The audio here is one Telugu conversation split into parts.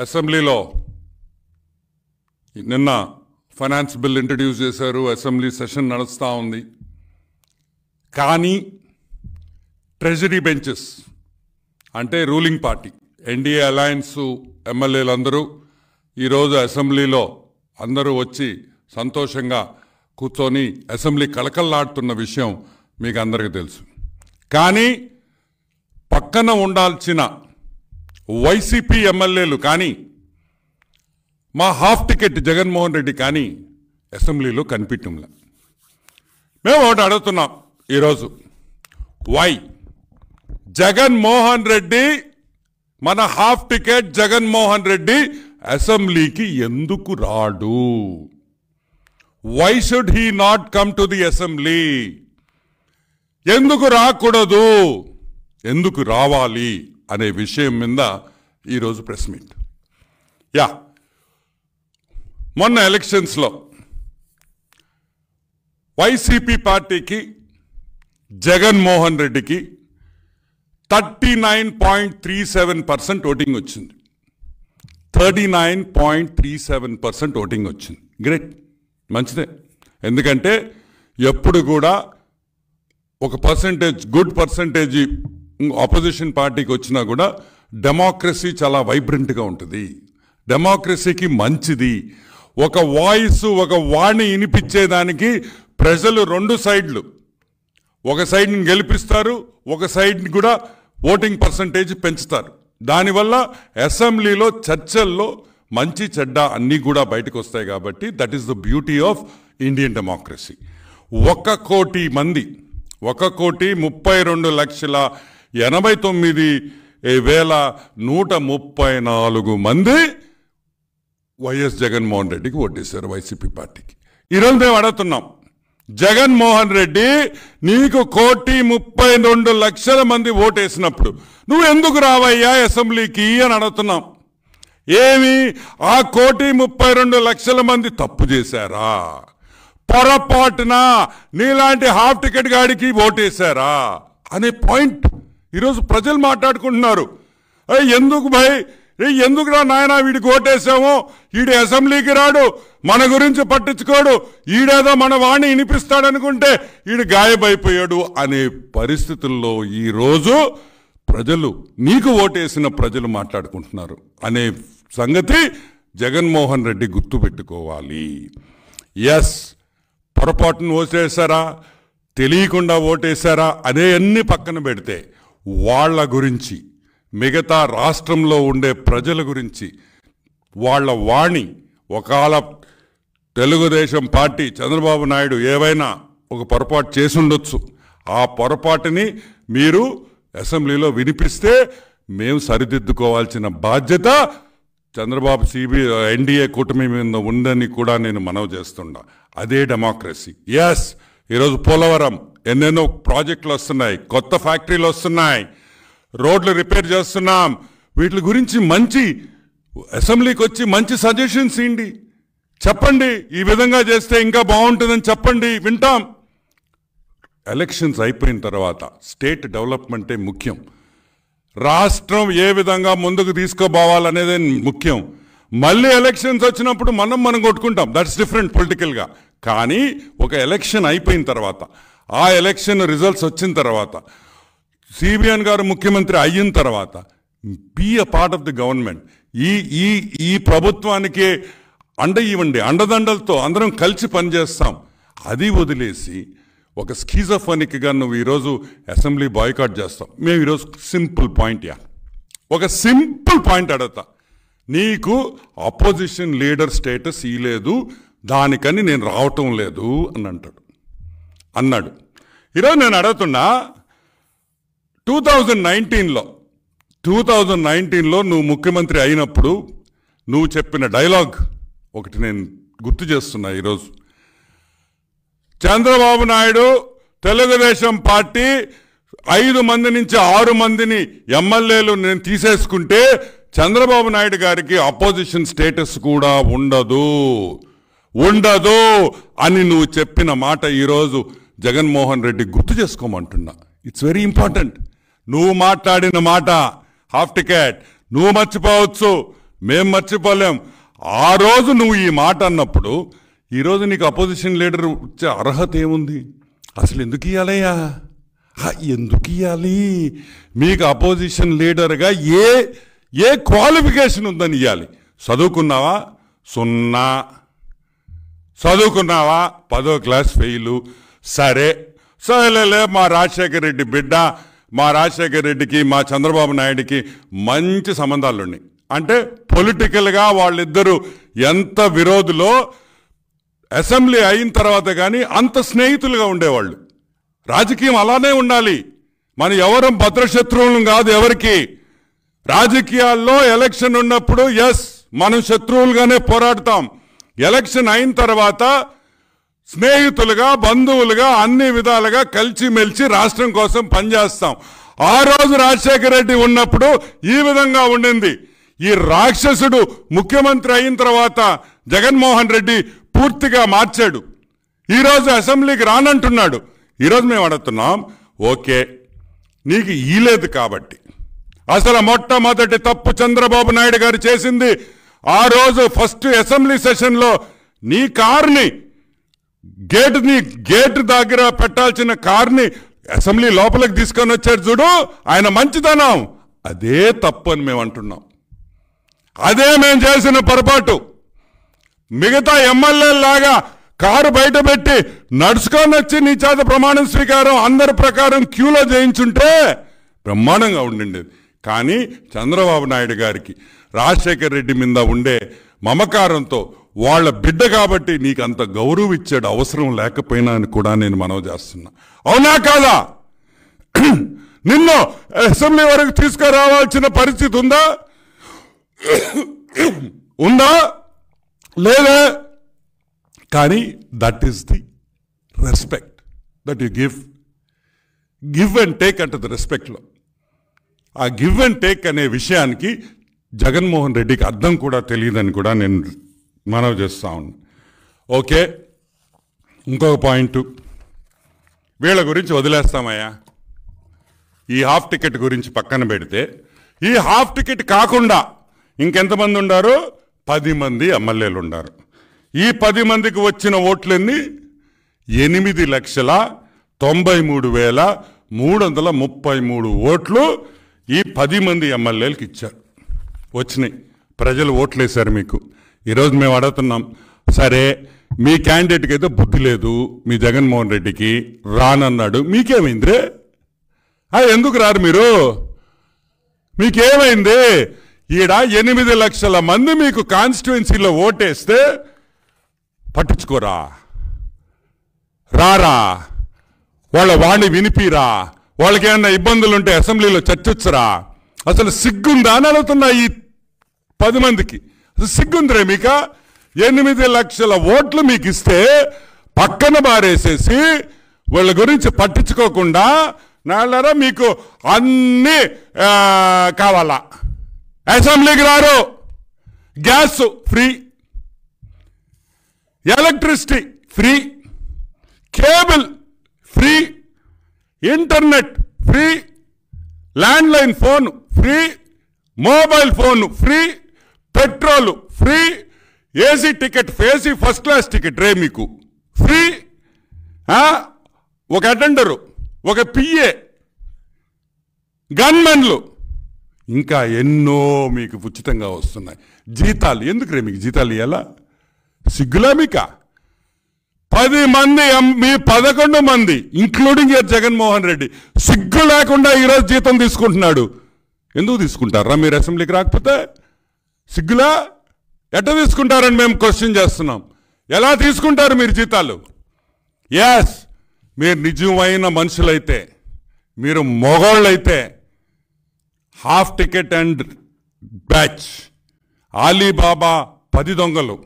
అసెంబ్లీలో నిన్న ఫైనాన్స్ బిల్ ఇంట్రడ్యూస్ చేశారు. అసెంబ్లీ సెషన్ నడుస్తూ ఉంది. కానీ ట్రెజరీ బెంచెస్ అంటే రూలింగ్ పార్టీ ఎన్డీఏ అలయన్స్ ఎమ్మెల్యేలందరూ ఈరోజు అసెంబ్లీలో అందరూ వచ్చి సంతోషంగా కూర్చొని అసెంబ్లీ కలకల్లాడుతున్న విషయం మీకు అందరికీ తెలుసు. కానీ పక్కన ఉండాల్సిన వైసీపీ ఎమ్మెల్యేలు కానీ మా హాఫ్ టికెట్ జగన్మోహన్ రెడ్డి కానీ అసెంబ్లీలో కనిపించంలా. మేము ఒకటి అడుగుతున్నాం ఈరోజు, వై జగన్మోహన్ రెడ్డి, మన హాఫ్ టికెట్ జగన్మోహన్ రెడ్డి అసెంబ్లీకి ఎందుకు రాడు? Why should he not come to the assembly? ఎందుకు రాకూడదు, ఎందుకు రావాలి అనే విషయం మీద ఈరోజు ప్రెస్ మీట్. మొన్న ఎలక్షన్స్లో వైసీపీ పార్టీకి జగన్మోహన్ రెడ్డికి 39.37% ఓటింగ్ వచ్చింది. 39.37% ఓటింగ్ వచ్చింది. గ్రేట్, మంచిదే. ఎందుకంటే ఎప్పుడు కూడా ఒక పర్సంటేజ్, గుడ్ పర్సంటేజ్ ఆపోజిషన్ పార్టీకి వచ్చినా కూడా డెమోక్రసీ చాలా వైబ్రెంట్గా ఉంటుంది. డెమోక్రసీకి మంచిది. ఒక వాయిస్, ఒక వాణి వినిపించేదానికి ప్రజలు రెండు సైడ్లు, ఒక సైడ్ని గెలిపిస్తారు, ఒక సైడ్ని కూడా ఓటింగ్ పర్సంటేజ్ పెంచుతారు. దానివల్ల అసెంబ్లీలో చర్చల్లో మంచి చెడ్డ అన్నీ కూడా బయటకు వస్తాయి. కాబట్టి that is the beauty of Indian democracy. 1,32,89,134 మంది వైఎస్ జగన్మోహన్ రెడ్డికి ఓటేశారు, వైసీపీ పార్టీకి. ఈరోజు మేము అడుగుతున్నాం, జగన్మోహన్ రెడ్డి నీకు 1,32,00,000 మంది ఓటేసినప్పుడు నువ్వు ఎందుకు రావయ్యా అసెంబ్లీకి అని అడుగుతున్నాం. ఏమి ఆ 1,32,00,000 మంది తప్పు చేశారా? పొరపాటున నీలాంటి హాఫ్ టికెట్ గాడికి ఓటేశారా అనే పాయింట్ ఈరోజు ప్రజలు మాట్లాడుకుంటున్నారు. ఎందుకు భయ్, ఎందుకు రా నాయన వీడికి ఓటేసామో, వీడి అసెంబ్లీకి రాడు, మన గురించి పట్టించుకోడు, ఈడేదో మన వాణి వినిపిస్తాడనుకుంటే వీడు గాయబైపోయాడు అనే పరిస్థితుల్లో ఈరోజు ప్రజలు, నీకు ఓటేసిన ప్రజలు మాట్లాడుకుంటున్నారు అనే సంగతి జగన్మోహన్ రెడ్డి గుర్తుపెట్టుకోవాలి. ఎస్, పొరపాటును ఓటేశారా, తెలియకుండా ఓటేశారా అనే అన్ని పక్కన పెడితే వాళ్ళ గురించి, మిగతా రాష్ట్రంలో ఉండే ప్రజల గురించి వాళ్ళ వాణి, ఒకవేళ తెలుగుదేశం పార్టీ చంద్రబాబు నాయుడు ఏవైనా ఒక పొరపాటు చేసి ఉండొచ్చు, ఆ పొరపాటుని మీరు అసెంబ్లీలో వినిపిస్తే మేము సరిదిద్దుకోవాల్సిన బాధ్యత చంద్రబాబు ఎన్డీఏ కూటమి మీద ఉందని కూడా నేను మనవి చేస్తున్నా. అదే డెమోక్రసీ. ఎస్, ఈరోజు పోలవరం ఎన్నెన్నో ప్రాజెక్టులు వస్తున్నాయి, కొత్త ఫ్యాక్టరీలు వస్తున్నాయి, రోడ్లు రిపేర్ చేస్తున్నాం. వీటి గురించి మంచి అసెంబ్లీకి వచ్చి మంచి సజెషన్స్ ఇవ్వండి, చెప్పండి, ఈ విధంగా చేస్తే ఇంకా బాగుంటుందని చెప్పండి, వింటాం. ఎలక్షన్స్ అయిపోయిన తర్వాత స్టేట్ డెవలప్మెంటే ముఖ్యం. రాష్ట్రం ఏ విధంగా ముందుకు తీసుకోపోవాలనేదే ముఖ్యం. మళ్ళీ ఎలక్షన్స్ వచ్చినప్పుడు మనం కొట్టుకుంటాం, దట్స్ డిఫరెంట్ పొలిటికల్గా. కానీ ఒక ఎలక్షన్ అయిపోయిన తర్వాత, ఆ ఎలక్షన్ రిజల్ట్స్ వచ్చిన తర్వాత, సిబిఎన్ గారు ముఖ్యమంత్రి అయిన తర్వాత, be a part of the government. ఈ ప్రభుత్వానికి అండ ఇవ్వండి, అండదండలతో అందరం కలిసి పనిచేస్తాం. అది వదిలేసి ఒక స్కీజోఫోనిక్గా నువ్వు ఈరోజు అసెంబ్లీ బాయ్కాట్ చేస్తాం. మేము ఈరోజు సింపుల్ పాయింట్, ఒక సింపుల్ పాయింట్ అడుగుతా. నీకు అపోజిషన్ లీడర్ స్టేటస్ ఇవ్వలేదు, దానికని నేను రావటం లేదు అని అన్నాడు. ఈరోజు నేను అడుగుతున్నా, 2019లో నువ్వు ముఖ్యమంత్రి అయినప్పుడు నువ్వు చెప్పిన డైలాగ్ ఒకటి నేను గుర్తు చేస్తున్నా ఈరోజు. చంద్రబాబు నాయుడు తెలుగుదేశం పార్టీ 5 మంది నుంచి 6 మందిని ఎమ్మెల్యేలు నేను తీసేసుకుంటే చంద్రబాబు నాయుడు గారికి అపోజిషన్ స్టేటస్ కూడా ఉండదు అని నువ్వు చెప్పిన మాట ఈరోజు జగన్మోహన్ రెడ్డి గుర్తు చేసుకోమంటున్నా. It's very important. నువ్వు మాట్లాడిన మాట హాఫ్ టికెట్ నువ్వు మర్చిపోవచ్చు, మేం మర్చిపోలేం. ఆ రోజు నువ్వు ఈ మాట అన్నప్పుడు ఈరోజు నీకు అపోజిషన్ లీడర్ వచ్చే అర్హత ఏముంది? అసలు ఎందుకు ఇవ్వాలయ్యా? ఎందుకు ఇవ్వాలి? మీకు అపోజిషన్ లీడర్గా ఏ క్వాలిఫికేషన్ ఉందని ఇవ్వాలి? చదువుకున్నావా? 0. చదువుకున్నావా? 10వ క్లాస్ ఫెయిలు. సరేలే, మా రాజశేఖర రెడ్డి బిడ్డ, మా రాజశేఖర రెడ్డికి మా చంద్రబాబు నాయుడికి మంచి సంబంధాలు ఉన్నాయి. అంటే పొలిటికల్గా వాళ్ళిద్దరూ ఎంత విరోధులో అసెంబ్లీ అయిన తర్వాత కానీ అంత స్నేహితులుగా ఉండేవాళ్ళు. రాజకీయం అలానే ఉండాలి. మనం ఎవరం భద్రశత్రువులం కాదు ఎవరికి. రాజకీయాల్లో ఎలక్షన్ ఉన్నప్పుడు మనం శత్రువులుగానే పోరాడతాం. ఎలక్షన్ అయిన తర్వాత స్నేహితులుగా, బంధువులుగా, అన్ని విధాలుగా కలిసిమెలిసి రాష్ట్రం కోసం పనిచేస్తాం. ఆ రోజు రాజశేఖర రెడ్డి ఉన్నప్పుడు ఈ విధంగా ఉండింది. ఈ రాక్షసుడు ముఖ్యమంత్రి అయిన తర్వాత జగన్మోహన్ రెడ్డి పూర్తిగా మార్చాడు. ఈరోజు అసెంబ్లీకి రానంటున్నాడు. ఈరోజు మేము అడుగుతున్నాం, ఓకే నీకు ఈలేదు కాబట్టి. అసలు మొట్టమొదటి తప్పు చంద్రబాబు నాయుడు గారు చేసింది ఆ రోజు ఫస్ట్ అసెంబ్లీ సెషన్లో నీ కార్ని గేటు దగ్గర పెట్టాల్సిన కార్ని అసెంబ్లీ లోపలికి తీసుకొని వచ్చాడు చూడు, ఆయన మంచితనం. అదే తప్పు అని మేము అంటున్నాం. అదే మేము చేసిన పొరపాటు. మిగతా ఎమ్మెల్యేలాగా కారు బయట పెట్టి నడుచుకొని వచ్చి నీ చేత ప్రమాణం స్వీకారం అందరి ప్రకారం క్యూలో చేయించుంటే బ్రహ్మాండంగా ఉండిండేది. కానీ చంద్రబాబు నాయుడు గారికి రాజశేఖర రెడ్డి మీద ఉండే మమకారంతో వాళ్ళ బిడ్డ కాబట్టి నీకు అంత గౌరవం ఇచ్చాడు, అవసరం లేకపోయినా అని కూడా నేను మనవి చేస్తున్నా. అవునా కాదా? నిన్ను అసెంబ్లీ వరకు తీసుకురావాల్సిన పరిస్థితి ఉందా లేదా? కానీ that is the respect that you give and take అంటే ది రెస్పెక్ట్లో. ఆ గివ్ అండ్ టేక్ అనే విషయానికి జగన్మోహన్ రెడ్డికి అర్థం కూడా తెలియదని కూడా నేను మనవి చేస్తా ఉన్నా. ఓకే, ఇంకొక పాయింట్ వీళ్ళ గురించి వదిలేస్తామయ్యా. ఈ హాఫ్ టికెట్ గురించి పక్కన పెడితే, ఈ హాఫ్ టికెట్ కాకుండా ఇంకెంతమంది ఉన్నారు? 10 మంది ఎమ్మెల్యేలు ఉన్నారు. ఈ 10 మందికి వచ్చిన ఓట్లన్నీ 8,93,333 ఓట్లు ఈ 10 మంది ఎమ్మెల్యేలకు ఇచ్చారు. వచ్చినాయి, ప్రజలు ఓట్లేశారు మీకు. ఈరోజు మేము అడుగుతున్నాం, సరే మీ క్యాండిడేట్కి అయితే బుద్ధి లేదు, మీ జగన్మోహన్ రెడ్డికి రానన్నాడు, మీకేమైంది? ఎందుకు రారు మీరు? మీకేమైంది? ఈడ 8 లక్షల మంది మీకు కాన్స్టిట్యుయెన్సీలో ఓటేస్తే పట్టించుకోరా? రారా? వాళ్ళ వాణ్ణి వినిపిరా? వాళ్ళకి ఏమన్నా ఇబ్బందులు ఉంటే అసెంబ్లీలో చర్చించరా? అసలు సిగ్గుందా అని అడుగుతున్నా. ఈ 10 మందికి అసలు సిగ్గుందిరే మీక? 8 లక్షల ఓట్లు మీకు ఇస్తే పక్కన బారేసేసి వాళ్ళ గురించి పట్టించుకోకుండా నాళ్ళరా మీకు అన్నీ కావాలా? అసెంబ్లీకి రారు. Gas free, electricity free, cable free, internet free, landline phone free, mobile phone free, petrol free, AC ticket, AC first class ticket రే మీకు ఫ్రీ. ఒక అటెండరు, ఒక పిఏ, గన్మెన్లు, ఇంకా ఎన్నో మీకు ఉచితంగా వస్తున్నాయి. జీతాలు ఎందుకు రే మీకు జీతాలు ఇవ్వాలా? సిగ్గులా మీక? 10 మంది మీ 11 మంది ఇంక్లూడింగ్ జగన్మోహన్ రెడ్డి సిగ్గు లేకుండా ఈరోజు జీతం తీసుకుంటున్నాడు. ఎందుకు తీసుకుంటారా మీరు అసెంబ్లీకి రాకపోతే? సిగ్గులా? ఎట్లా తీసుకుంటారని మేము క్వశ్చన్ చేస్తున్నాం. ఎలా తీసుకుంటారు మీరు జీతాలు? ఎస్, మీరు నిజమైన మనుషులైతే, మీరు మొగోళ్ళైతే half ticket and batch. Ali Baba 10 దొంగలు,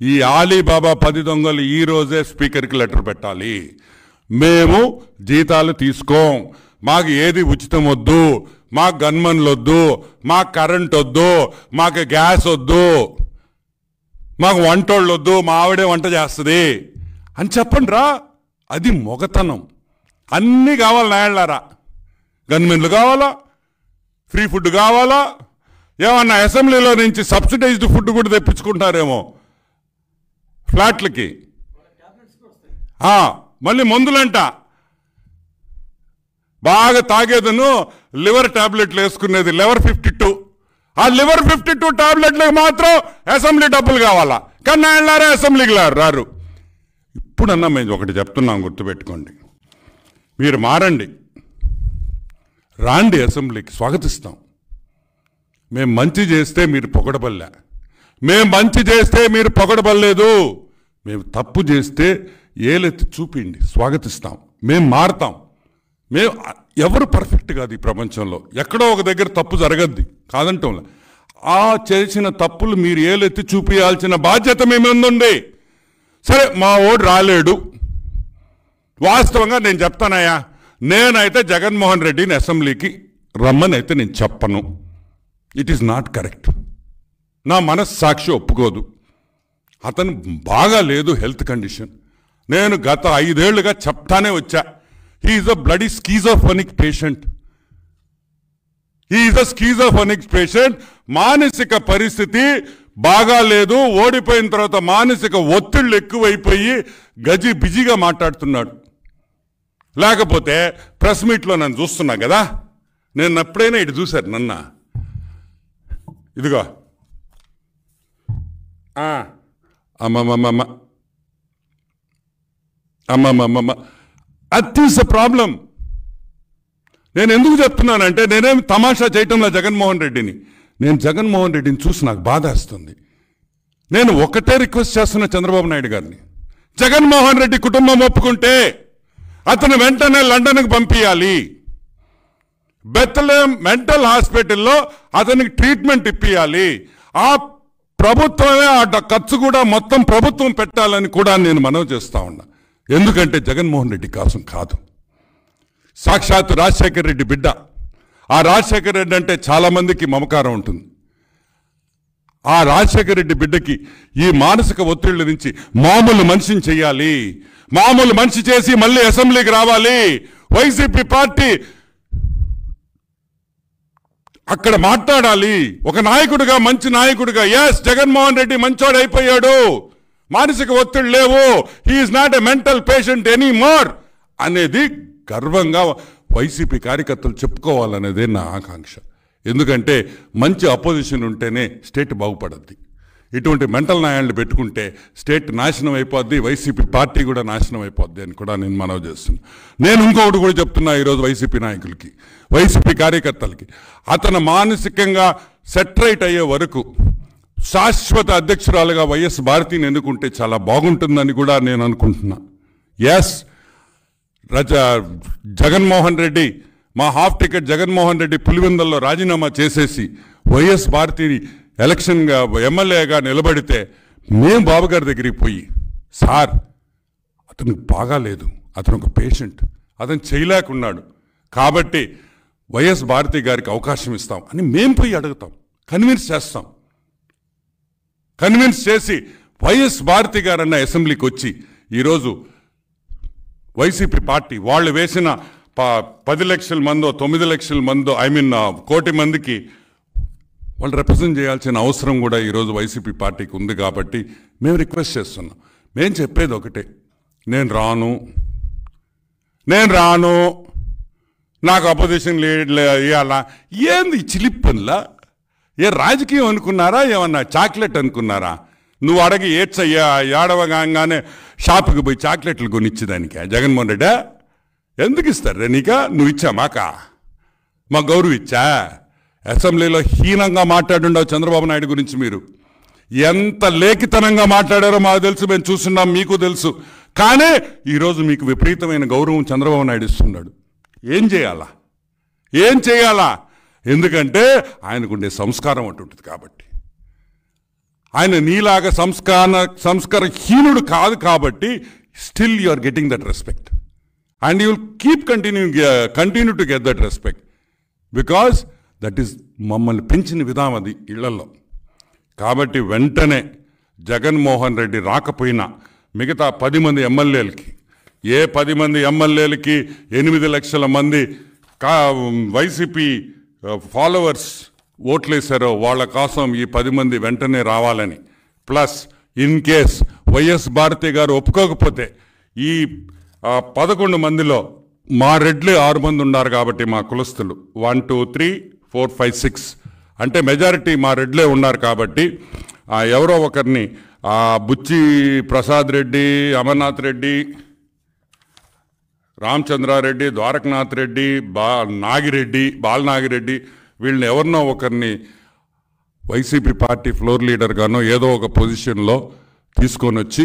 ఈ ఆలీబాబా 10 దొంగలు ఈరోజే స్పీకర్కి లెటర్ పెట్టాలి. మేము జీతాలు తీసుకోం, మాకు ఏది ఉచితం వద్దు, మాకు గన్మన్లు వద్దు, మాకు కరెంట్ వద్దు, మాకు గ్యాస్ వద్దు, మాకు వంటోళ్ళు వద్దు, మా ఆవిడే వంట చేస్తుంది అని చెప్పండి రా. అది మొగతనం. అన్నీ కావాలి నాయళ్ళారా. గన్మెన్లు కావాలా, ఫ్రీ ఫుడ్ కావాలా, ఏమన్నా అసెంబ్లీలో నుంచి సబ్సిడైజ్డ్ ఫుడ్ కూడా తెప్పించుకుంటారేమో ఫ్లాట్లకి. మళ్ళీ మందులంట, బాగా తాగేదను లివర్ టాబ్లెట్లు వేసుకునేది లివర్ 52. ఆ లివర్ 52 టాబ్లెట్లకు మాత్రం అసెంబ్లీ డబ్బులు కావాలా, కానీ ఆయన అసెంబ్లీకి రారు. ఇప్పుడన్నా మేము ఒకటి చెప్తున్నాం, గుర్తుపెట్టుకోండి. మీరు మారండి, రాండి, అసెంబ్లీకి స్వాగతిస్తాం. మేము మంచి చేస్తే మీరు పొగడబల్లే, మేము మంచి చేస్తే మీరు పొగడబల్లేదు. మేము తప్పు చేస్తే ఏలెత్తి చూపిండి, స్వాగతిస్తాం. మేము మారుతాం. మేము ఎవరు పర్ఫెక్ట్ కాదు ఈ ప్రపంచంలో, ఎక్కడో ఒక దగ్గర తప్పు జరగద్ది కాదంటాం. ఆ చేసిన తప్పులు మీరు ఏలెత్తి చూపించాల్సిన బాధ్యత మీ ముందుంది. సరే, మా ఓడు రాలేడు, వాస్తవంగా నేను చెప్తానయ్యా, నేనైతే జగన్మోహన్ రెడ్డిని అసెంబ్లీకి రమ్మని అయితే నేను చెప్పను. It is not correct. నా మనస్సాక్షి ఒప్పుకోదు. అతను బాగా లేదు హెల్త్ కండిషన్. నేను గత 5 ఏళ్లుగా చెప్తానే వచ్చా, he's a bloody schizophrenic patient. He's a schizophrenic patient. మానసిక పరిస్థితి బాగా లేదు. ఓడిపోయిన తర్వాత మానసిక ఒత్తిళ్లు ఎక్కువైపోయి బిజీగా మాట్లాడుతున్నాడు. లేకపోతే ప్రెస్ మీట్లో నన్ను చూస్తున్నా కదా, నేను ఎప్పుడైనా ఇటు చూశారు నన్న, ఇదిగో అమ్మమ్మమ్మ అమ్మమ్మమ్మ, అది ఈస్ అ ప్రాబ్లం. నేను ఎందుకు చెప్తున్నానంటే, నేనేమి తమాషా చేయటంలో జగన్మోహన్ రెడ్డిని, నేను జగన్మోహన్ రెడ్డిని చూసి నాకు బాధ వేస్తుంది. నేను ఒకటే రిక్వెస్ట్ చేస్తున్నా చంద్రబాబు నాయుడు గారిని, జగన్మోహన్ రెడ్డి కుటుంబం ఒప్పుకుంటే అతను వెంటనే లండన్కి పంపించాలి. బెత్లెహేమ్ మెంటల్ హాస్పిటల్లో అతనికి ట్రీట్మెంట్ ఇప్పియాలి. ఆ ప్రభుత్వమే ఆ ఖర్చు కూడా మొత్తం ప్రభుత్వం పెట్టాలని కూడా నేను మనవి చేస్తా ఉన్నా. ఎందుకంటే జగన్మోహన్ రెడ్డి కోసం కాదు, సాక్షాత్ రాజశేఖర రెడ్డి బిడ్డ. ఆ రాజశేఖర రెడ్డి అంటే చాలా మందికి మమకారం ఉంటుంది. ఆ రాజశేఖర రెడ్డి బిడ్డకి ఈ మానసిక ఒత్తిళ్ల నుంచి మామూలు మనిషిని చెయ్యాలి. మామూలు మనిషి చేసి మళ్ళీ అసెంబ్లీకి రావాలి. వైసీపీ పార్టీ అక్కడ మాట్లాడాలి ఒక నాయకుడిగా, మంచి నాయకుడిగా. ఎస్, జగన్మోహన్ రెడ్డి మంచోడు అయిపోయాడు, మానసిక ఒత్తిడి లేవు, he is not a mental patient any more అనేది గర్వంగా వైసీపీ కార్యకర్తలు చెప్పుకోవాలనేదే నా ఆకాంక్ష. ఎందుకంటే మంచి అపోజిషన్ ఉంటేనే స్టేట్ బాగుపడద్ది. ఇటువంటి మెంటల్ న్యాయాలను పెట్టుకుంటే స్టేట్ నాశనం అయిపోద్ది, వైసీపీ పార్టీ కూడా నాశనం అయిపోద్ది అని కూడా నేను మనవి చేస్తున్నాను. నేను ఇంకొకటి కూడా చెప్తున్నా ఈరోజు వైసీపీ నాయకులకి, వైసీపీ కార్యకర్తలకి, అతను మానసికంగా సెటరైట్ అయ్యే వరకు శాశ్వత అధ్యక్షురాలుగా వైఎస్ భారతిని ఎన్నుకుంటే చాలా బాగుంటుందని కూడా నేను అనుకుంటున్నా. ఎస్, జగన్మోహన్ రెడ్డి, మా హాఫ్ టికెట్ జగన్మోహన్ రెడ్డి పులివెందుల్లో రాజీనామా చేసేసి వైఎస్ భారతిని ఎలక్షన్గా ఎమ్మెల్యేగా నిలబడితే మేము బాబుగారి దగ్గరికి పోయి, సార్ అతనికి బాగాలేదు, అతను ఒక పేషెంట్, అతను చేయలేకున్నాడు కాబట్టి వైఎస్ భారతి గారికి అవకాశం ఇస్తాం అని మేము పోయి అడుగుతాం, కన్విన్స్ చేస్తాం. కన్విన్స్ చేసి వైఎస్ భారతి గారన్న అసెంబ్లీకి వచ్చి ఈరోజు వైసీపీ పార్టీ వాళ్ళు వేసిన 10 లక్షల మందో 9 లక్షల మందో కోటి మందికి వాళ్ళు రిప్రజెంట్ చేయాల్సిన అవసరం కూడా ఈరోజు వైసీపీ పార్టీకి ఉంది. కాబట్టి మేము రిక్వెస్ట్ చేస్తున్నాం. మేము చెప్పేది ఒకటే, నేను రాను, నాకు అపోజిషన్ ఇవ్వాలా. ఏంది చిలిప్పన్లా? ఏ రాజకీయం అనుకున్నారా, ఏమన్నా చాక్లెట్ అనుకున్నారా? నువ్వు అడగి ఏడ్చయ్యా ఏడవగానే షాపుకి పోయి చాక్లెట్లు కొనిచ్చేదానికా జగన్మోహన్ రెడ్డి? ఎందుకు ఇస్తారు నీకా? నువ్వు ఇచ్చా మా గౌరవ ఇచ్చా? అసెంబ్లీలో హీనంగా మాట్లాడుండవు చంద్రబాబు నాయుడు గురించి. మీరు ఎంత లేఖితనంగా మాట్లాడారో మాకు తెలుసు, మేము చూస్తున్నాం, మీకు తెలుసు. కానీ ఈరోజు మీకు విపరీతమైన గౌరవం చంద్రబాబు నాయుడు ఇస్తున్నాడు. ఏం చేయాలా? ఎందుకంటే ఆయనకుండే సంస్కారం అటుంటుంది కాబట్టి. ఆయన నీలాగా సంస్కారహీనుడు కాదు కాబట్టి still you are getting that respect and you will keep continue to get that respect because that is మమ్మల్ని పెంచిన విధానం అది ఇళ్లలో. కాబట్టి వెంటనే జగన్మోహన్ రెడ్డి రాకపోయినా మిగతా 10 మంది ఎమ్మెల్యేలకి, ఏ 10 మంది ఎమ్మెల్యేలకి 8 లక్షల మంది వైసీపీ ఫాలోవర్స్ ఓట్లేశారో వాళ్ళ కోసం ఈ 10 మంది వెంటనే రావాలని, plus in case YS Bharathi గారు ఒప్పుకోకపోతే ఈ 11 మందిలో మా రెడ్లే 6 మంది ఉన్నారు కాబట్టి మా కులస్తులు 1 2 3 4 5 6 అంటే మెజారిటీ మా రెడ్లే ఉన్నారు కాబట్టి ఎవరో ఒకరిని బుచ్చి ప్రసాద్ రెడ్డి, అమర్నాథ్ రెడ్డి, రామచంద్రారెడ్డి, ద్వారకనాథ్ రెడ్డి, బాలనాగిరెడ్డి వీళ్ళని ఎవరినో ఒకరిని వైసీపీ పార్టీ ఫ్లోర్ లీడర్గానో ఏదో ఒక పొజిషన్లో తీసుకొని వచ్చి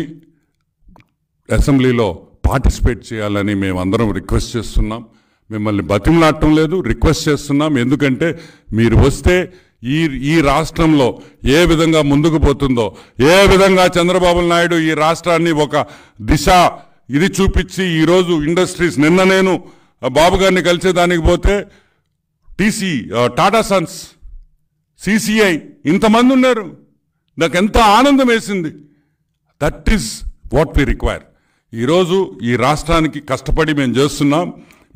అసెంబ్లీలో పార్టిసిపేట్ చేయాలని మేమందరం రిక్వెస్ట్ చేస్తున్నాం. మిమ్మల్ని బతిమలాడటం లేదు, రిక్వెస్ట్ చేస్తున్నాం. ఎందుకంటే మీరు వస్తే ఈ రాష్ట్రంలో ఏ విధంగా ముందుకు పోతుందో, ఏ విధంగా చంద్రబాబు నాయుడు ఈ రాష్ట్రాన్ని ఒక దిశ ఇది చూపించి ఈరోజు ఇండస్ట్రీస్, నిన్న నేను బాబు గారిని కలిసేదానికి పోతే టాటా సన్స్, సిసిఐ ఇంతమంది ఉన్నారు. నాకు ఎంత ఆనందం వేసింది. That is what we require. ఈరోజు ఈ రాష్ట్రానికి కష్టపడి మేము చేస్తున్నాం.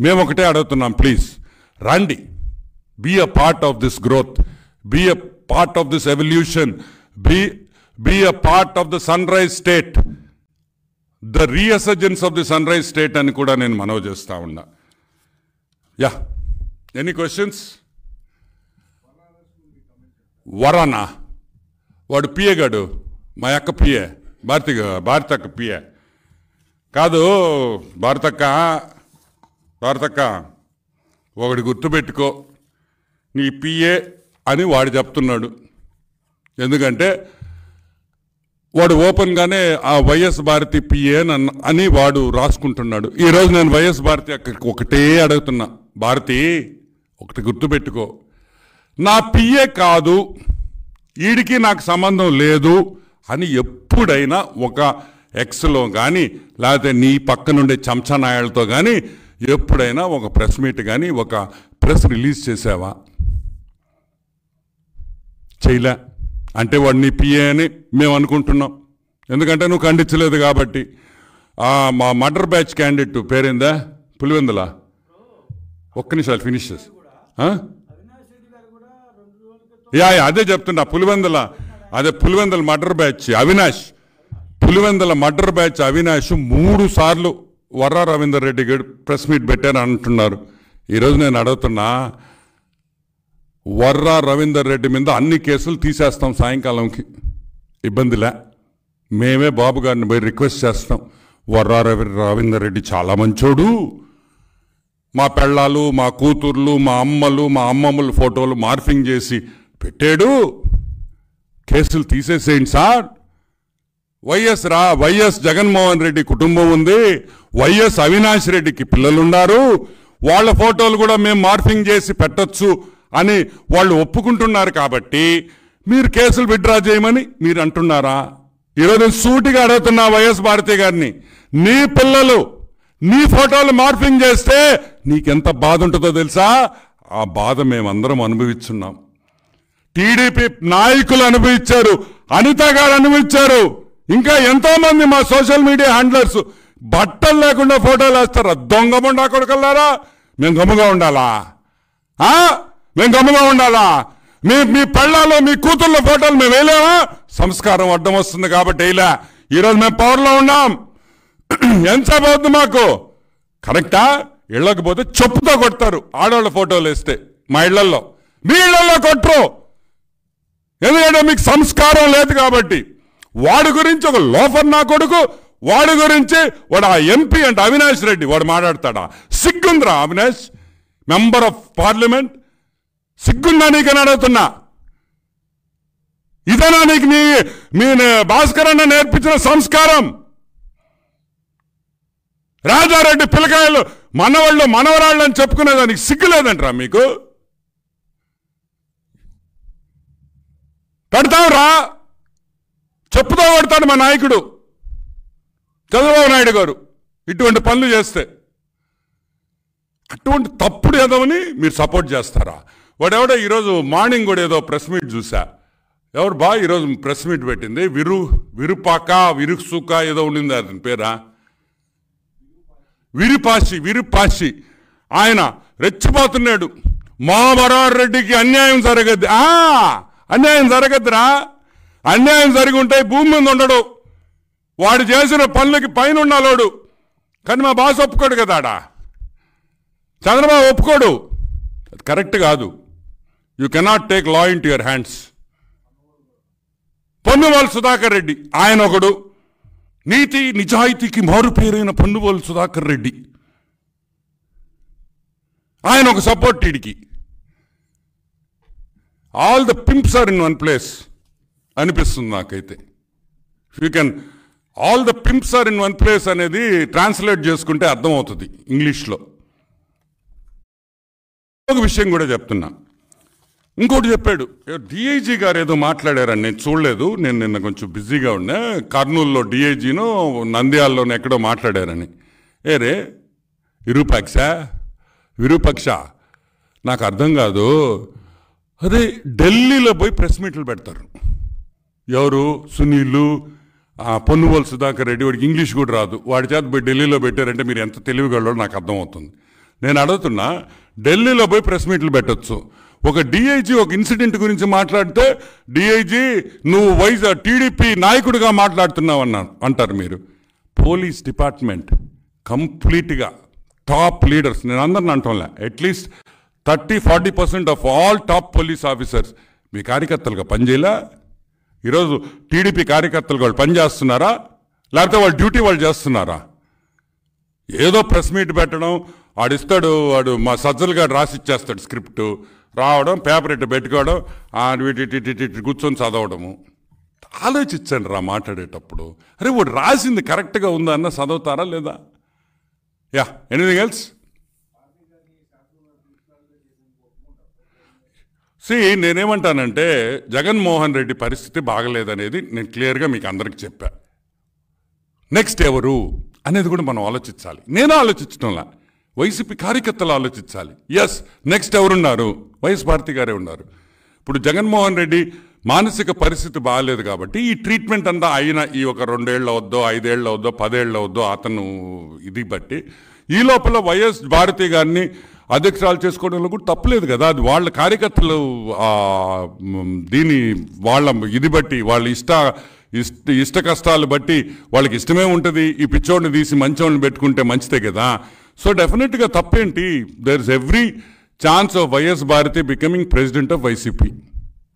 మేము ఒకటే అడుగుతున్నాం, ప్లీజ్ రండి, be a part of this growth, be a part of this evolution, be a part of the sunrise state, the resurgence of the sunrise state అని కూడా నేను మనవి చేస్తా ఉన్నా. Yeah, any questions? వరానా వాడు పిఏ గాడు, మా అక్క పిఏ, భారతి అక్క పిఏ కాదు. భారతక్క ఒకటి గుర్తుపెట్టుకో, నీ పిఏ అని వాడు చెప్తున్నాడు. ఎందుకంటే వాడు ఓపెన్గానే ఆ వైఎస్ భారతి పిఏ అని వాడు రాసుకుంటున్నాడు. ఈరోజు నేను వైఎస్ భారతి అక్కడికి ఒకటే అడుగుతున్నా, భారతి ఒకటి గుర్తుపెట్టుకో, నా పిఏ కాదు, వీడికి నాకు సంబంధం లేదు అని ఎప్పుడైనా ఒక ఎక్స్లో కానీ లేకపోతే నీ పక్కనుండే చెంచా నాయాలతో కానీ ఎప్పుడైనా ఒక ప్రెస్ మీట్ కానీ ఒక ప్రెస్ రిలీజ్ చేసావా? చేయలే. అంటే వాడు నీ పిఏ అని మేము అనుకుంటున్నాం, ఎందుకంటే నువ్వు ఖండించలేదు కాబట్టి. మా మర్డర్ బ్యాచ్ క్యాండిడేట్ పేరేందా? పులివెందుల. ఒక్క నిమిషాలు ఫినిష్ చేసి అదే చెప్తున్నా. Pulivendula murder batch Avinash, Pulivendula murder batch Avinash 3 సార్లు వర్రా రవీందర్ రెడ్డి గారు ప్రెస్ మీట్ పెట్టారని అంటున్నారు. ఈరోజు నేను అడుగుతున్నా, వర్రా రవీందర్ రెడ్డి మీద అన్ని కేసులు తీసేస్తాం సాయంకాలంకి, ఇబ్బందిలే. మేమే బాబు గారిని పోయి రిక్వెస్ట్ చేస్తాం, వర్రా రవీందర్ రెడ్డి చాలా మంచోడు, మా పెళ్ళాలు, మా కూతుర్లు, మా అమ్మలు, మా అమ్మమ్మల ఫోటోలు మార్ఫింగ్ చేసి పెట్టాడు, కేసులు తీసేసేయండి సార్. వైఎస్ జగన్మోహన్ రెడ్డి కుటుంబం ఉంది, వైఎస్ అవినాష్ రెడ్డికి పిల్లలున్నారు, వాళ్ళ ఫోటోలు కూడా మేము మార్ఫింగ్ చేసి పెట్టొచ్చు అని వాళ్ళు ఒప్పుకుంటున్నారు కాబట్టి మీరు కేసులు విత్డ్రా చేయమని మీరు అంటున్నారా? ఈరోజు సూటిగా అడుగుతున్నా వైఎస్ భారతి గారిని, నీ పిల్లలు నీ ఫోటోలు మార్ఫింగ్ చేస్తే నీకెంత బాధ ఉంటుందో తెలుసా? ఆ బాధ మేమందరం అనుభవిస్తున్నాం. టీడీపీ నాయకులు అనుభవించారు, అనిత గారు అనుభవించారు, ఇంకా ఎంతోమంది మా సోషల్ మీడియా హ్యాండ్లర్స్ బట్టలు లేకుండా ఫోటోలు వేస్తారా? దొంగముండా కొడుకల్లారా, మేము గమ్ముగా ఉండాలా? మేము గమ్ముగా ఉండాలా? మీ పెళ్ళాల్లో మీ కూతుళ్ళ ఫోటోలు మేము వేయలేమా? సంస్కారం అడ్డం వస్తుంది కాబట్టి వేయలే. ఈరోజు మేము పవర్లో ఉన్నాం. ఎంతసేపు అవుతుంది మాకు? కరెక్టా? ఇళ్ళకి పోతే చెప్పుతో కొడతారు ఆడవాళ్ళ ఫోటోలు వేస్తే. మా ఇళ్లలో, మీ ఇళ్లలో కొట్టరు, ఎందుకంటే మీకు సంస్కారం లేదు కాబట్టి. వాడి గురించి ఒక లోఫర్ నా కొడుకు, వాడి గురించి వాడు ఆ ఎంపీ అంటే అవినాష్ రెడ్డి వాడు మాట్లాడతాడా? సిగ్గుందిరా అవినాష్, మెంబర్ ఆఫ్ పార్లమెంట్, సిగ్గుందా నీకని అడుగుతున్నా. ఇదేనా నీకు మీ భాస్కర్ అన్న నేర్పించిన సంస్కారం? రాజారెడ్డి పిల్లకాయలు మనవాళ్ళు మనవరాళ్ళు అని చెప్పుకునేదానికి సిగ్గు లేదంటరా మీకు? పెడతావురా, చెప్పుతో కొడతాడు మా నాయకుడు చంద్రబాబు నాయుడు గారు ఇటువంటి పనులు చేస్తే. అటువంటి తప్పుడు ఏదోని మీరు సపోర్ట్ చేస్తారా? వాడెవడో ఈరోజు మార్నింగ్ కూడా ఏదో ప్రెస్ మీట్ చూసా. ఎవరు ఈరోజు ప్రెస్ మీట్ పెట్టింది? విరుసుక ఏదో ఉండింది, అతని పేరా విరుపాషి. ఆయన రెచ్చిపోతున్నాడు. మా బరారెడ్డికి అన్యాయం జరగద్దు. అన్యాయం జరగద్దురా. అన్యాయం జరిగి ఉంటే భూమి మీద ఉండడు, వాడు చేసిన పనులకి పైన ఉండాలోడు. కానీ మా బాస్ ఒప్పుకోడు కదా, ఆడ చంద్రబాబు ఒప్పుకోడు. అది కరెక్ట్ కాదు. You cannot take law in to your hands. Ponnavolu Sudhakar Reddy ఆయన ఒకడు, నీతి నిజాయితీకి మారు పేరైన పొన్నువోలు సుధాకర్ రెడ్డి, ఆయన ఒక సపోర్ట్ టీడికి. All the pimps are in one place అనిపిస్తుంది నాకైతే. You can all the pimps are in one place అనేది ట్రాన్స్లేట్ చేసుకుంటే అర్థమవుతుంది ఇంగ్లీష్లో. ఒక విషయం కూడా చెప్తున్నా. ఇంకోటి చెప్పాడు, డిఐజీ గారు ఏదో మాట్లాడారని నేను చూడలేదు, నేను నిన్న కొంచెం బిజీగా ఉన్నా. కర్నూలులో డిఐజీనో నంద్యాలలోనో ఎక్కడో మాట్లాడారని. ఏరే విరూపక్ష నాకు అర్థం కాదు. అదే ఢిల్లీలో పోయి ప్రెస్ మీట్లు పెడతారు. ఎవరు? సునీలు, పొన్నువోలు సుధాకర్ రెడ్డి, వాడికి ఇంగ్లీష్ కూడా రాదు, వాడి చేత పోయి ఢిల్లీలో పెట్టారంటే మీరు ఎంత తెలివిగలరో నాకు అర్థమవుతుంది. నేను అడుగుతున్నా, ఢిల్లీలో పోయి ప్రెస్ మీట్లు పెట్టచ్చు. ఒక డిఐజీ ఒక ఇన్సిడెంట్ గురించి మాట్లాడితే డిఐజీ నువ్వు టీడీపీ నాయకుడిగా మాట్లాడుతున్నావు అంటారు మీరు. పోలీస్ డిపార్ట్మెంట్ కంప్లీట్గా టాప్ లీడర్స్, నేను అందరిని అంటాంలే, at least 30-40% of all top police officers మీ కార్యకర్తలుగా పనిచేయలే. ఈరోజు టీడీపీ కార్యకర్తలు వాళ్ళు పనిచేస్తున్నారా, లేకపోతే వాళ్ళ డ్యూటీ వాళ్ళు చేస్తున్నారా? ఏదో ప్రెస్ మీట్ పెట్టడం, వాడిస్తాడు, వాడు మా సజ్జలు గారు రాసిచ్చేస్తాడు స్క్రిప్టు, రావడం, పేపర్ ఇట్టు పెట్టుకోవడం, వీటి కూర్చొని చదవడము. ఆలోచించండి రా మాట్లాడేటప్పుడు. అరే వాడు రాసింది కరెక్ట్గా ఉందా అన్న చదువుతారా లేదా? Yeah, anything else? నేనేమంటానంటే జగన్మోహన్ రెడ్డి పరిస్థితి బాగలేదనేది నేను క్లియర్గా మీకు అందరికి చెప్పా. నెక్స్ట్ ఎవరు అనేది కూడా మనం ఆలోచించాలి. నేను ఆలోచించడంలా, వైసీపీ కార్యకర్తలు ఆలోచించాలి. ఎస్, నెక్స్ట్ ఎవరున్నారు? వైఎస్ భారతి గారే ఉన్నారు. ఇప్పుడు జగన్మోహన్ రెడ్డి మానసిక పరిస్థితి బాగాలేదు కాబట్టి ఈ ట్రీట్మెంట్ అంతా అయినా ఈ ఒక 2 ఏళ్ళు అవుద్దో, 5 ఏళ్ళు అవుద్దో, 10 ఏళ్ళు అవుద్దో అతను ఇది బట్టి ఈ లోపల వైఎస్ భారతి గారిని అధ్యక్షురాలు చేసుకోవడంలో కూడా తప్పలేదు కదా. అది వాళ్ళ కార్యకర్తలు దీని వాళ్ళ ఇది బట్టి, వాళ్ళ ఇష్ట కష్టాలు బట్టి వాళ్ళకి ఇష్టమే ఉంటుంది. ఈ పిచ్చోడిని తీసి మంచోడిని పెట్టుకుంటే మంచిదే కదా. సో డెఫినెట్గా తప్పేంటి? There is every chance of YS Bharathi becoming president of YCP,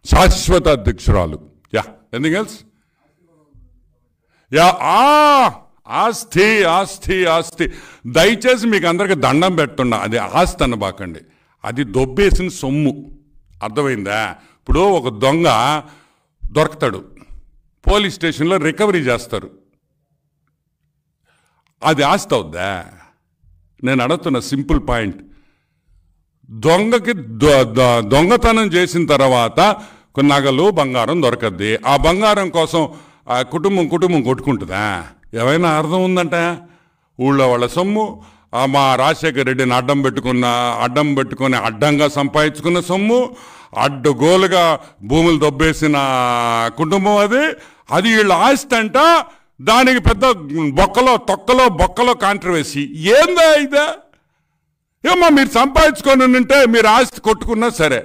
శాశ్వత అధ్యక్షురాలు. Yeah, anything else? యా, ఆస్తి ఆస్తి ఆస్తి దయచేసి మీకు అందరికి దండం పెడుతున్నా, అది ఆస్తి అనబాకండి, అది దొబ్బేసిన సొమ్ము. అర్థమైందా? ఇప్పుడు ఒక దొంగ దొరకతాడు, పోలీస్ స్టేషన్లో రికవరీ చేస్తారు, అది ఆస్తి అవుద్దా? నేను అడుగుతున్న సింపుల్ పాయింట్. దొంగకి దొంగతనం చేసిన తర్వాత కొన్ని నగలు, బంగారం దొరకద్ది. ఆ బంగారం కోసం కుటుంబం కొట్టుకుంటుందా? ఏమైనా అర్థం ఉందంట? ఊళ్ళో వాళ్ళ సొమ్ము, మా రాజశేఖర్ రెడ్డిని అడ్డం పెట్టుకొని అడ్డంగా సంపాదించుకున్న సొమ్ము, అడ్డగోలుగా భూములు దొబ్బేసిన కుటుంబం అది వీళ్ళ ఆస్తి అంట. దానికి పెద్ద బొక్కలో కాంట్రవర్సీ. ఏందా ఇదా? ఏమో మీరు సంపాదించుకొని ఉంటే మీరు ఆస్తి కొట్టుకున్నా సరే.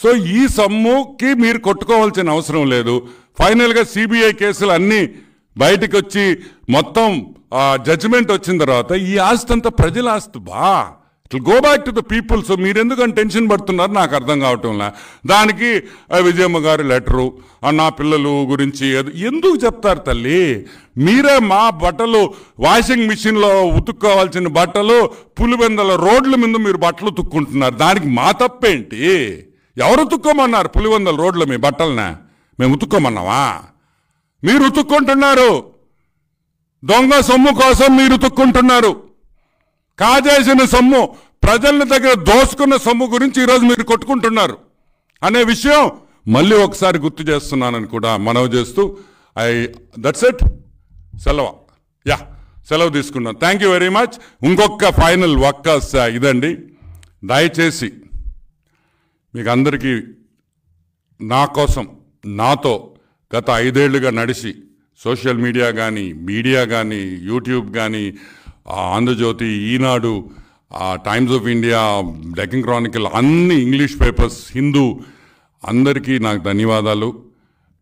సో ఈ సొమ్ముకి మీరు కొట్టుకోవాల్సిన అవసరం లేదు. ఫైనల్గా సిబిఐ కేసులు అన్నీ బయటకు వచ్చి మొత్తం జడ్జిమెంట్ వచ్చిన తర్వాత ఈ ఆస్తి అంతా ప్రజల ఆస్తి బా, it go back to the people. So మీరు ఎందుకని టెన్షన్ పడుతున్నారు నాకు అర్థం కావటంలా. దానికి విజయమ్మ గారి లెటరు, నా పిల్లలు గురించి ఎందుకు చెప్తారు తల్లి? మీరే మా బట్టలు వాషింగ్ మిషన్లో ఉతుక్కోవాల్సిన బట్టలు పులివెందల రోడ్ల మీద మీరు బట్టలు ఉతుక్కుంటున్నారు. దానికి మా తప్పేంటి? ఎవరు ఉతుక్కోమన్నారు పులివెందల రోడ్ల మీ బట్టలనే? మేము ఉతుక్కోమన్నావా? మీరు ఉతుక్కుంటున్నారు. దొంగ సొమ్ము కోసం మీరు ఉతుక్కుంటున్నారు. కాజేసిన సొమ్ము, ప్రజల దగ్గర దోసుకున్న సొమ్ము గురించి ఈరోజు మీరు కొట్టుకుంటున్నారు అనే విషయం మళ్ళీ ఒకసారి గుర్తు చేస్తున్నానని కూడా మనవి చేస్తూ దట్స్ ఇట్. సెలవు తీసుకున్నాను. Thank you very much. ఇంకొక ఫైనల్ ఇదండి, దయచేసి మీకు అందరికీ నా కోసం, నాతో గత 5 ఏళ్లుగా నడిచి సోషల్ మీడియా కానీ, యూట్యూబ్ కానీ, Andhra Jyothy, Eenadu, Times of India, Deccan Chronicle, అన్ని ఇంగ్లీష్ పేపర్స్, హిందూ, అందరికీ నాకు ధన్యవాదాలు.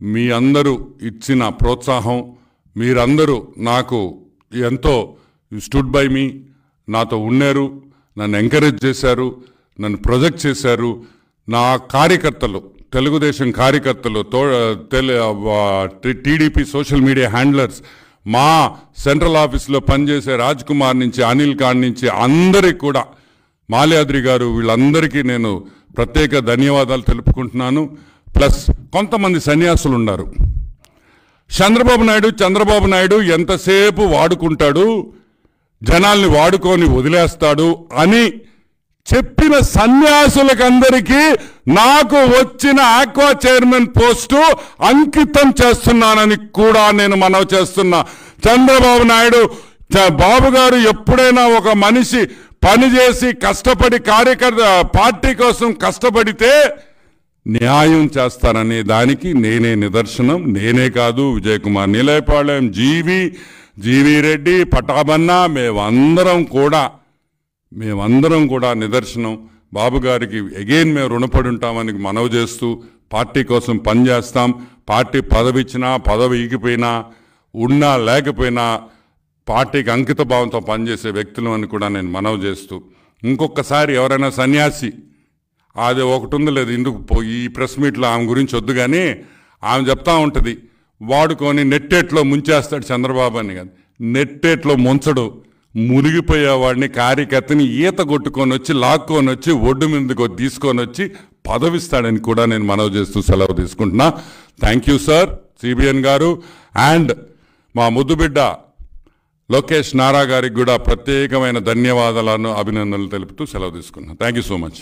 మీ అందరూ ఇచ్చిన ప్రోత్సాహం, మీరందరూ నాకు ఎంతో స్టూడ్ బై మీ, నాతో ఉన్నారు, నన్ను ఎంకరేజ్ చేశారు, నన్ను ప్రొజెక్ట్ చేశారు. నా కార్యకర్తలు, తెలుగుదేశం కార్యకర్తలు, టీడీపీ సోషల్ మీడియా హ్యాండ్లర్స్, మా సెంట్రల్ ఆఫీస్లో పనిచేసే రాజ్ కుమార్ నుంచి, అనిల్ ఖాన్ నుంచి, అందరికీ కూడా, మాల్యాద్రి గారు, వీళ్ళందరికీ నేను ప్రత్యేక ధన్యవాదాలు తెలుపుకుంటున్నాను. ప్లస్ కొంతమంది సన్యాసులు ఉన్నారు. చంద్రబాబు నాయుడు ఎంతసేపు వాడుకుంటాడు, జనాల్ని వాడుకొని వదిలేస్తాడు అని చెప్పిన సన్యాసులకందరికీ నాకు వచ్చిన ఆక్వా చైర్మన్ పోస్టు అంకితం చేస్తున్నానని కూడా నేను మనవి చేస్తున్నా. చంద్రబాబు నాయుడు బాబు గారు ఎప్పుడైనా ఒక మనిషి పనిచేసి కష్టపడి పార్టీ కోసం కష్టపడితే న్యాయం చేస్తాననే దానికి నేనే నిదర్శనం. నేనే కాదు, విజయ్ కుమార్ నీలేపాళెం, జీవి రెడ్డి, పటాబన్నా, మేమందరం కూడా నిదర్శనం. బాబు గారికి అగైన్ మేము రుణపడి ఉంటామని మనవి చేస్తూ పార్టీ కోసం పనిచేస్తాం. పార్టీ పదవి ఇచ్చినా, పదవి ఈగిపోయినా, ఉన్నా లేకపోయినా పార్టీకి అంకిత భావంతో పనిచేసే వ్యక్తులు అని కూడా నేను మనవి చేస్తూ, ఇంకొకసారి ఎవరైనా సన్యాసి, అది ఒకటి ఉంది లేదు, ఇందుకు ఈ ప్రెస్ మీట్లో ఆమె గురించి వద్దు, కానీ ఆమె చెప్తా ఉంటుంది వాడుకొని నెట్టేట్లో ముంచేస్తాడు చంద్రబాబు అని. కాదు, నెట్టేట్లో ముంచడు, మునిగిపోయేవాడిని, కార్యకర్తని ఈత కొట్టుకొని వచ్చి, లాక్కొని వచ్చి, ఒడ్డు మీదకి తీసుకొని వచ్చి పదవిస్తాడని కూడా నేను మనవి చేస్తూ సెలవు తీసుకుంటున్నా. థ్యాంక్ యూ సార్ సిబిఎన్ గారు. అండ్ మా ముద్దుబిడ్డ లోకేష్ నారా గారికి కూడా ప్రత్యేకమైన ధన్యవాదాలను, అభినందనలు తెలుపుతూ సెలవు తీసుకున్నా. Thank you so much.